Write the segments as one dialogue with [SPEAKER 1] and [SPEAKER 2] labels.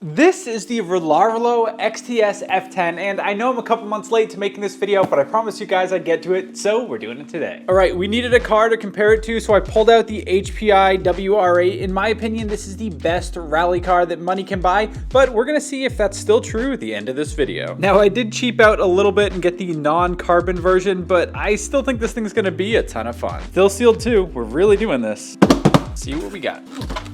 [SPEAKER 1] This is the Rlaarlo XTS-F10, and I know I'm a couple months late to making this video, but I promised you guys I'd get to it, so we're doing it today. All right, we needed a car to compare it to, so I pulled out the HPI WR8. In my opinion, this is the best rally car that money can buy, but we're gonna see if that's still true at the end of this video. Now, I did cheap out a little bit and get the non-carbon version, but I still think this thing's gonna be a ton of fun. Still sealed too, we're really doing this. See what we got.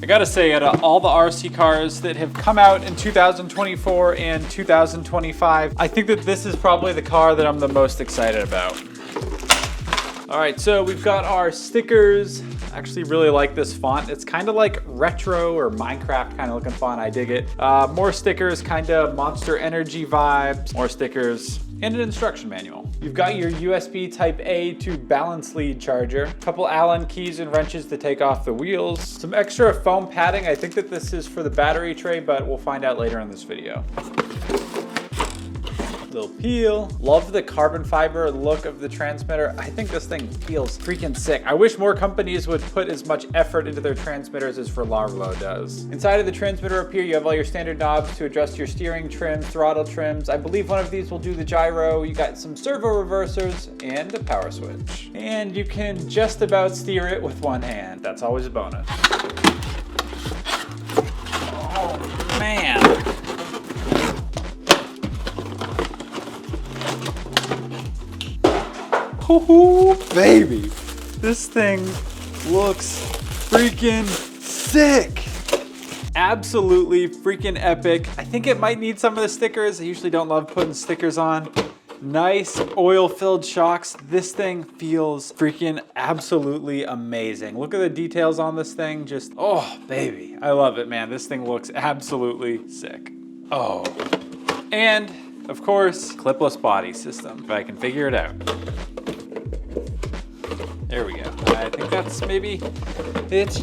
[SPEAKER 1] I gotta say, out of all the RC cars that have come out in 2024 and 2025, I think that this is probably the car that I'm the most excited about. All right, so we've got our stickers. I actually really like this font. It's kind of like retro or Minecraft kind of looking font. I dig it. More stickers, kind of Monster Energy vibes. More stickers and an instruction manual. You've got your USB type A to balance lead charger, a couple Allen keys and wrenches to take off the wheels, some extra foam padding. I think that this is for the battery tray, but we'll find out later in this video. Little peel. Love the carbon fiber look of the transmitter. I think this thing feels freaking sick. I wish more companies would put as much effort into their transmitters as Rlaarlo does. Inside of the transmitter up here, you have all your standard knobs to adjust your steering trims, throttle trims. I believe one of these will do the gyro. You got some servo reversers and a power switch. And you can just about steer it with one hand. That's always a bonus. Oh, man. Ooh, baby, this thing looks freaking sick. Absolutely freaking epic. I think it might need some of the stickers. I usually don't love putting stickers on. Nice oil-filled shocks. This thing feels freaking absolutely amazing. Look at the details on this thing. Just, oh, baby. I love it, man. This thing looks absolutely sick. Oh. And, of course, clipless body system, if I can figure it out. There we go. I think that's maybe it.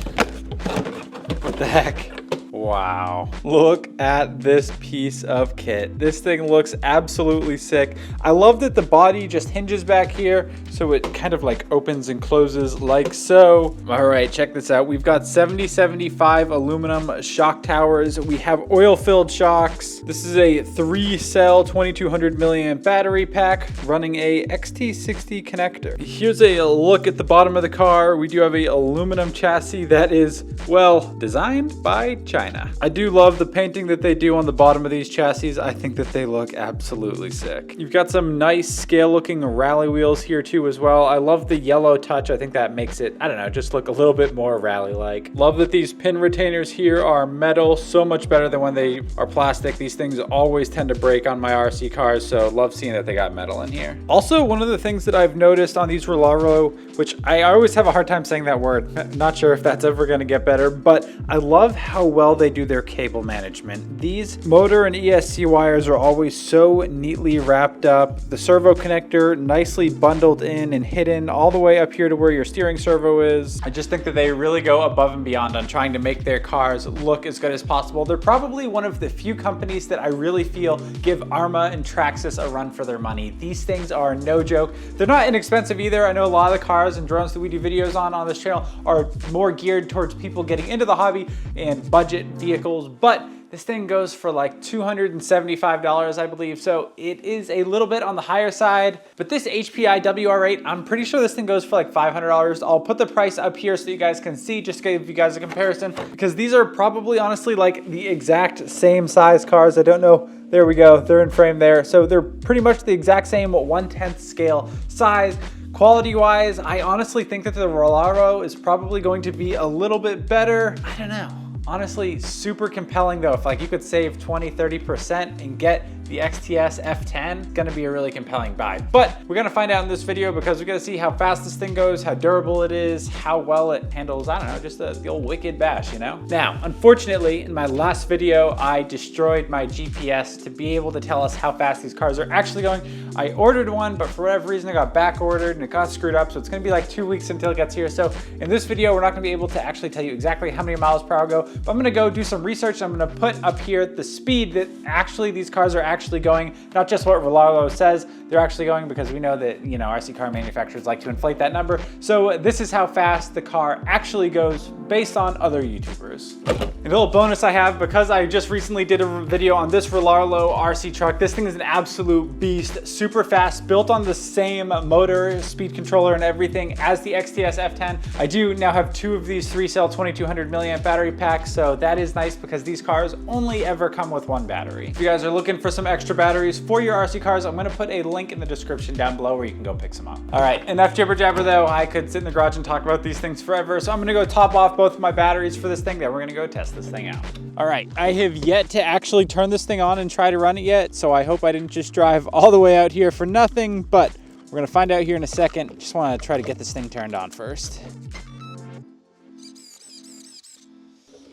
[SPEAKER 1] What the heck? Wow. Look at this piece of kit. This thing looks absolutely sick. I love that the body just hinges back here, so it kind of like opens and closes like so. All right, check this out. We've got 7075 aluminum shock towers. We have oil-filled shocks. This is a 3-cell 2200 milliamp battery pack running a XT60 connector. Here's a look at the bottom of the car. We do have a aluminum chassis that is, well, designed by China. I do love the painting that they do on the bottom of these chassis. I think that they look absolutely sick. You've got some nice scale looking rally wheels here too as well. I love the yellow touch. I think that makes it, I don't know, just look a little bit more rally-like. Love that these pin retainers here are metal, so much better than when they are plastic. These things always tend to break on my RC cars, so love seeing that they got metal in here. Also, one of the things that I've noticed on these Rlaarlo, which I always have a hard time saying that word, not sure if that's ever gonna get better, but I love how well they do their cable management. These motor and ESC wires are always so neatly wrapped up. The servo connector nicely bundled in and hidden all the way up here to where your steering servo is. I just think that they really go above and beyond on trying to make their cars look as good as possible. They're probably one of the few companies that I really feel give Arma and Traxxas a run for their money. These things are no joke. They're not inexpensive either. I know a lot of the cars and drones that we do videos on this channel are more geared towards people getting into the hobby and budget vehicles, but this thing goes for like $275, I believe, so it is a little bit on the higher side. But this HPI WR8, I'm pretty sure this thing goes for like $500. I'll put the price up here so you guys can see, just to give you guys a comparison, because these are probably honestly like the exact same size cars. I don't know. There we go. They're in frame there. So they're pretty much the exact same 1/10 scale size. Quality-wise, I honestly think that the Rlaarlo is probably going to be a little bit better. I don't know. Honestly, super compelling though. If like you could save 20-30% and get the XTS-F10, gonna be a really compelling buy. But we're gonna find out in this video because we're gonna see how fast this thing goes, how durable it is, how well it handles, I don't know, just the old wicked bash, you know? Now, unfortunately, in my last video, I destroyed my GPS to be able to tell us how fast these cars are actually going. I ordered one, but for whatever reason, it got back ordered and it got screwed up. So it's gonna be like 2 weeks until it gets here. So in this video, we're not gonna be able to actually tell you exactly how many miles per hour go, but I'm gonna go do some research. I'm gonna put up here the speed that actually these cars are actually going, not just what Rlaarlo says, they're actually going, because we know that, you know, RC car manufacturers like to inflate that number. So this is how fast the car actually goes based on other YouTubers. And a little bonus I have, because I just recently did a video on this Rlaarlo RC truck. This thing is an absolute beast, super fast, built on the same motor, speed controller and everything as the XTS-F10. I do now have 2 of these 3-cell 2200 milliamp battery packs, so that is nice because these cars only ever come with 1 battery. If you guys are looking for some extra batteries for your RC cars, I'm gonna put a link in the description down below where you can go pick some up. All right, enough jibber jabber though. I could sit in the garage and talk about these things forever, so I'm gonna go top off both of my batteries for this thing, then we're gonna go test this thing out. All right, I have yet to actually turn this thing on and try to run it yet, so I hope I didn't just drive all the way out here for nothing, but we're gonna find out here in a second. Just wanna try to get this thing turned on first.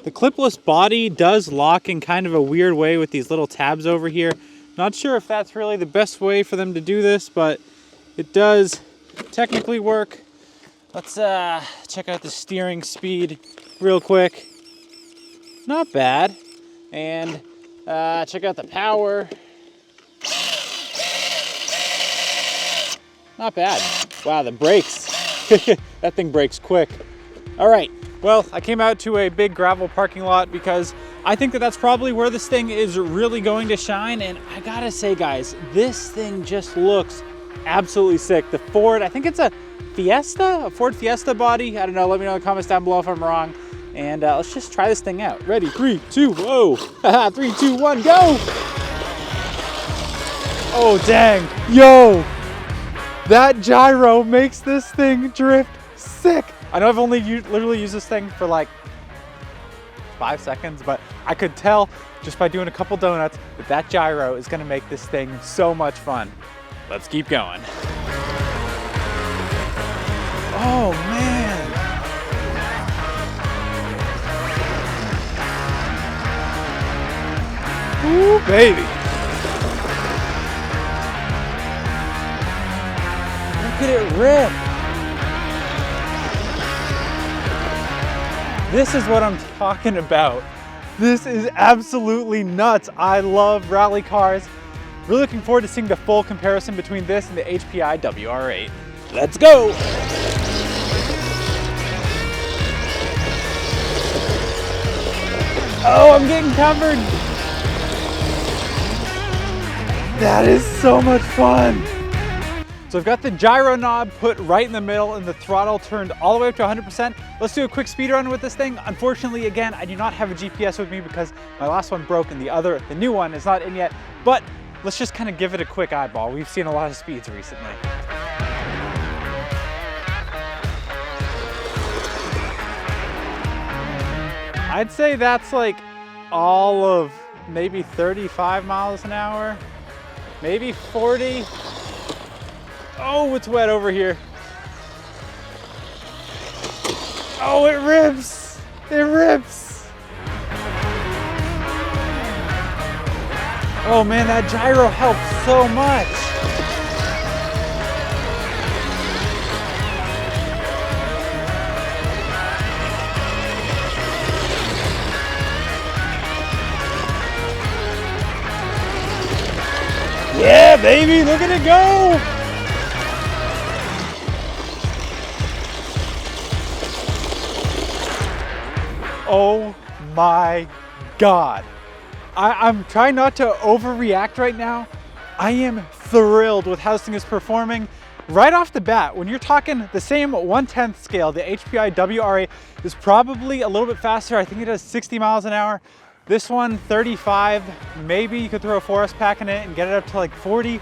[SPEAKER 1] The clipless body does lock in kind of a weird way with these little tabs over here. Not sure if that's really the best way for them to do this, but it does technically work. Let's check out the steering speed real quick. Not bad. And check out the power. Not bad. Wow, the brakes. That thing brakes quick. All right, well, I came out to a big gravel parking lot because I think that that's probably where this thing is really going to shine. And I gotta say, guys, this thing just looks absolutely sick. The Ford, I think it's a Fiesta, a Ford Fiesta body. I don't know, let me know in the comments down below if I'm wrong. And let's just try this thing out. Ready, 3, 2, whoa. 3, 2, 1, go. Oh, dang, yo. That gyro makes this thing drift sick. I know I've only literally used this thing for like 5 seconds, but I could tell just by doing a couple donuts that that gyro is gonna make this thing so much fun. Let's keep going. Oh man. Ooh, baby. Look at it rip. This is what I'm talking about. This is absolutely nuts. I love rally cars. Really looking forward to seeing the full comparison between this and the HPI WR8. Let's go. Oh, I'm getting covered. That is so much fun. So I've got the gyro knob put right in the middle and the throttle turned all the way up to 100%. Let's do a quick speed run with this thing. Unfortunately, again, I do not have a GPS with me because my last one broke and the new one is not in yet, but let's just kind of give it a quick eyeball. We've seen a lot of speeds recently. I'd say that's like all of maybe 35 miles an hour, maybe 40. Oh, it's wet over here. Oh, it rips. It rips. Oh man, that gyro helps so much. Yeah, baby, look at it go. Oh my God. I'm trying not to overreact right now. I am thrilled with how this thing is performing. Right off the bat, when you're talking the same 1/10 scale, the HPI WR8 is probably a little bit faster. I think it does 60 miles an hour. This one, 35, maybe you could throw a forest pack in it and get it up to like 40.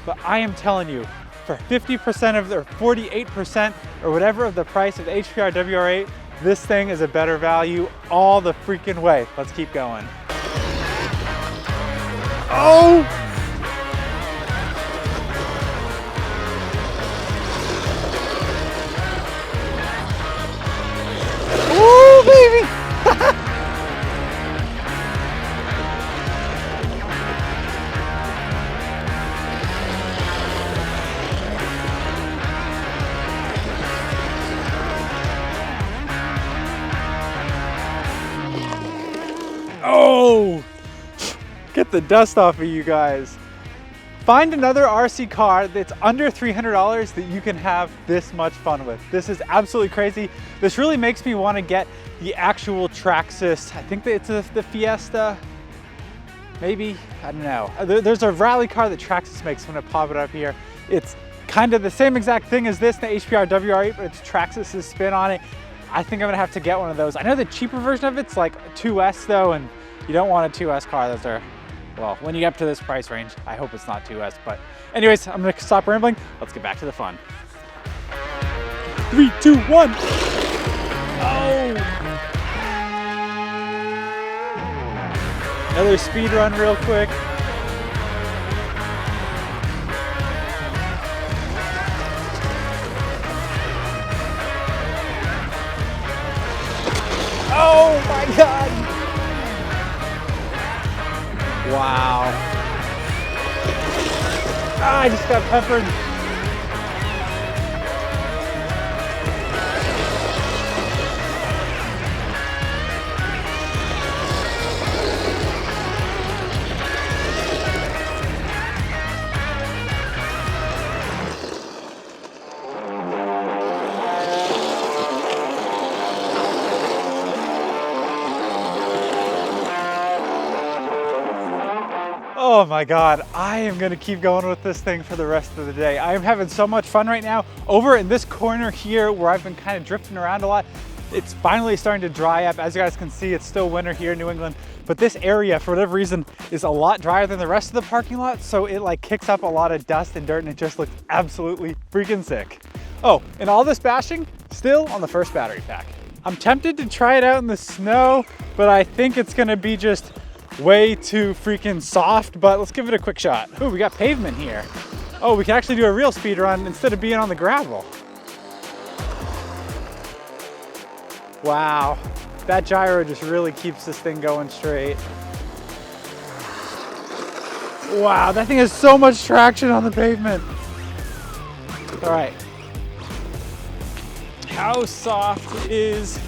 [SPEAKER 1] But I am telling you, for 50% of the, or 48% or whatever of the price of the HPI WR8, this thing is a better value all the freaking way. Let's keep going. Oh! Ooh, baby! Get the dust off of you guys. Find another RC car that's under $300 that you can have this much fun with. This is absolutely crazy. This really makes me want to get the actual Traxxas. I think that it's the Fiesta, maybe, I don't know. There's a rally car that Traxxas makes. I'm gonna pop it up here. It's kind of the same exact thing as this, the HPR WR8, but it's Traxxas's spin on it. I think I'm gonna have to get one of those. I know the cheaper version of it's like a 2S though, and you don't want a 2S car. Those are, well, when you get up to this price range, I hope it's not 2S, but anyways, I'm gonna stop rambling. Let's get back to the fun. 3, 2, 1. Oh! Another speed run real quick. Oh my God! Wow. Ah, I just got peppered. Oh my God, I am gonna keep going with this thing for the rest of the day. I am having so much fun right now. Over in this corner here where I've been kind of drifting around a lot, it's finally starting to dry up. As you guys can see, it's still winter here in New England, but this area, for whatever reason, is a lot drier than the rest of the parking lot, so it like kicks up a lot of dust and dirt and it just looks absolutely freaking sick. Oh, and all this bashing, still on the first battery pack. I'm tempted to try it out in the snow, but I think it's gonna be just way too freaking soft, but let's give it a quick shot. Oh, we got pavement here. Oh, we can actually do a real speed run instead of being on the gravel. Wow, that gyro just really keeps this thing going straight. Wow, that thing has so much traction on the pavement. All right. How soft is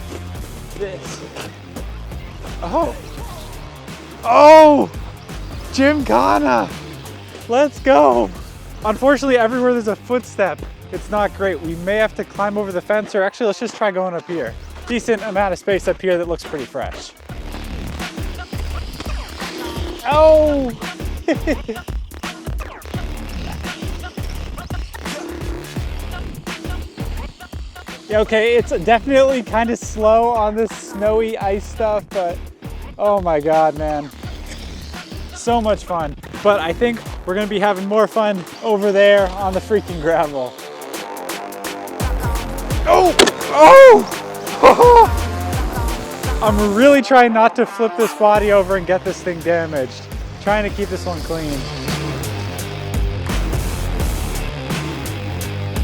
[SPEAKER 1] this? Oh. Oh, Gymkhana, let's go. Unfortunately, everywhere there's a footstep, it's not great. We may have to climb over the fence, or actually, let's just try going up here. Decent amount of space up here that looks pretty fresh. Oh. Yeah, okay, it's definitely kind of slow on this snowy ice stuff, but oh my God, man. So much fun. But I think we're gonna be having more fun over there on the freaking gravel. Oh! Oh! I'm really trying not to flip this body over and get this thing damaged. Trying to keep this one clean.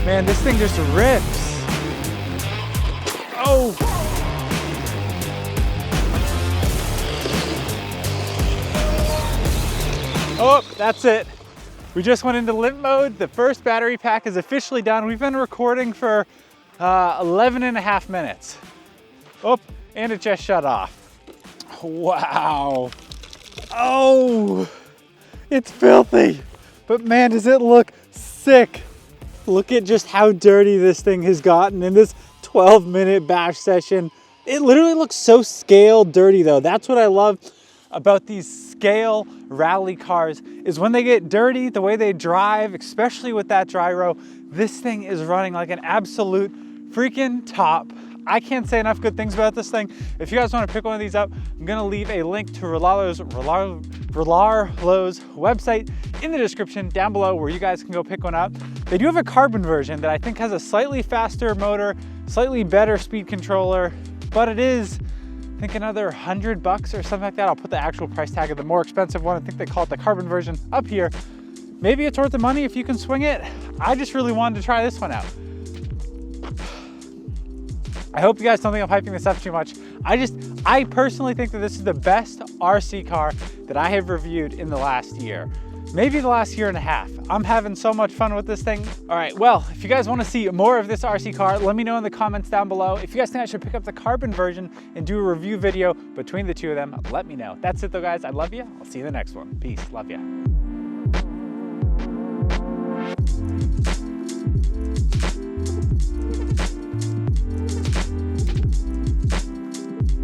[SPEAKER 1] Man, this thing just rips. Oh! Oh, that's it. We just went into limp mode. The first battery pack is officially done. We've been recording for 11 and a half minutes. Oh, and it just shut off. Wow. Oh, it's filthy. But man, does it look sick. Look at just how dirty this thing has gotten in this 12-minute bash session. It literally looks so scale dirty though. That's what I love about these scale rally cars, is when they get dirty, the way they drive, especially with that gyro, this thing is running like an absolute freaking top. I can't say enough good things about this thing. If you guys want to pick one of these up, I'm gonna leave a link to Rlaarlo's website in the description down below where you guys can go pick one up. They do have a carbon version that I think has a slightly faster motor, slightly better speed controller, but it is, I think, another $100 or something like that. I'll put the actual price tag of the more expensive one. I think they call it the carbon version up here. Maybe it's worth the money if you can swing it. I just really wanted to try this one out. I hope you guys don't think I'm hyping this up too much. I personally think that this is the best RC car that I have reviewed in the last year. maybe the last year and a half. I'm having so much fun with this thing. All right, well, if you guys want to see more of this RC car, let me know in the comments down below. If you guys think I should pick up the carbon version and do a review video between the two of them, let me know. That's it though, guys. I love you. I'll see you in the next one. Peace. Love ya.